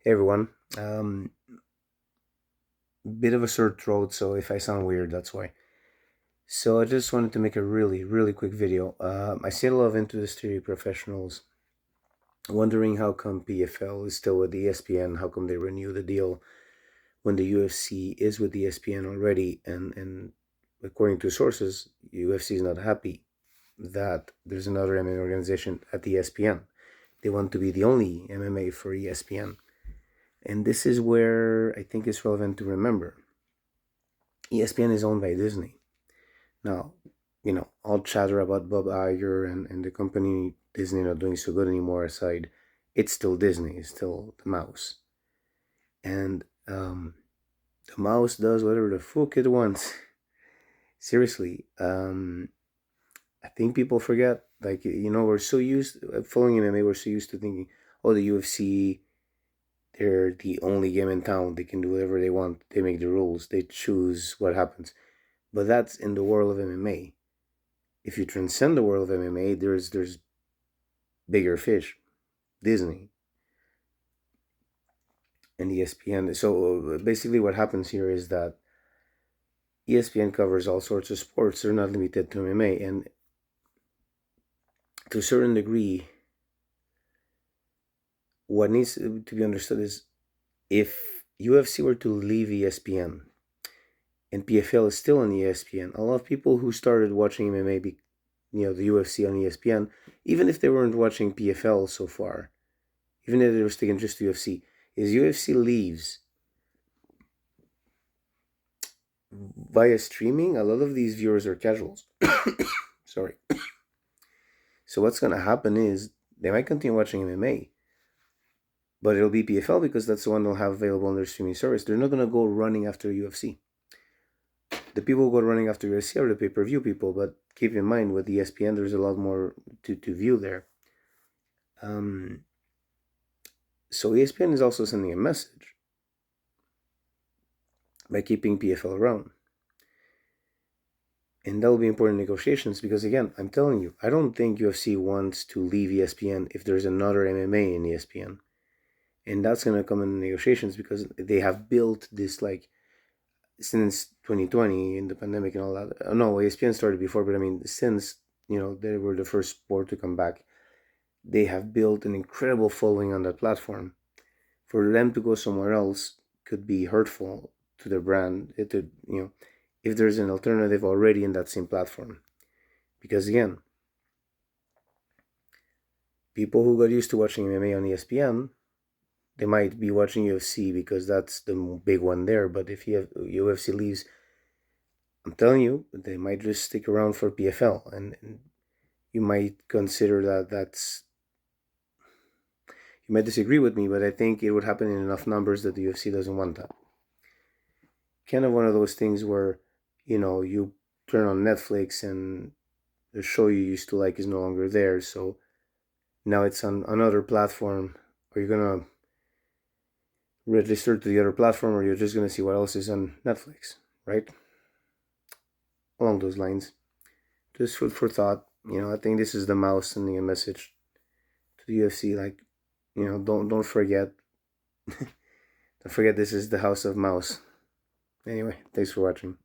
Hey everyone. Bit of a sore throat, so if I sound weird, that's why. So I just wanted to make a really quick video. I see a lot of industry professionals wondering how come PFL is still with ESPN, how come they renew the deal when the UFC is with ESPN already, and according to sources, UFC is not happy that there's another MMA organization at ESPN. They want to be the only MMA for ESPN. And this is where I think it's relevant to remember. ESPN is owned by Disney. Now, all chatter about Bob Iger and the company Disney not doing so good anymore aside, it's still Disney, it's still the mouse. And the mouse does whatever the fuck it wants. Seriously, I think people forget. Like, we're so used, following MMA, we're so used to thinking, oh, the UFC, they're the only game in town. They can do whatever they want. They make the rules. They choose what happens. But that's in the world of MMA. If you transcend the world of MMA, there's bigger fish, Disney and ESPN. So basically, what happens here is that ESPN covers all sorts of sports. They're not limited to MMA, and to a certain degree, what needs to be understood is if UFC were to leave ESPN and PFL is still on ESPN, a lot of people who started watching MMA, the UFC on ESPN, even if they weren't watching PFL so far, even if they were sticking just to UFC, is UFC leaves via streaming, a lot of these viewers are casuals. Sorry. So what's going to happen is they might continue watching MMA, but it'll be PFL because that's the one they'll have available on their streaming service. They're not going to go running after UFC. The people who go running after UFC are the pay-per-view people, but keep in mind with ESPN, there's a lot more to view there. So ESPN is also sending a message by keeping PFL around. And that will be important negotiations because, again, I'm telling you, I don't think UFC wants to leave ESPN if there's another MMA in ESPN. And that's going to come in negotiations because they have built this, like, since 2020 in the pandemic and all that. No, ESPN started before, but I mean, since, they were the first sport to come back, they have built an incredible following on that platform. For them to go somewhere else could be hurtful to their brand. If there's an alternative already in that same platform. Because again, people who got used to watching MMA on ESPN, they might be watching UFC because that's the big one there. But if UFC leaves, I'm telling you, they might just stick around for PFL. And you might consider you might disagree with me, but I think it would happen in enough numbers that the UFC doesn't want that. Kind of one of those things where, you turn on Netflix and the show you used to like is no longer there. So now it's on another platform. Are you going to register to the other platform or you're just going to see what else is on Netflix, right? Along those lines. Just food for thought. I think this is the mouse sending a message to the UFC like, don't forget. Don't forget this is the House of Mouse. Anyway, thanks for watching.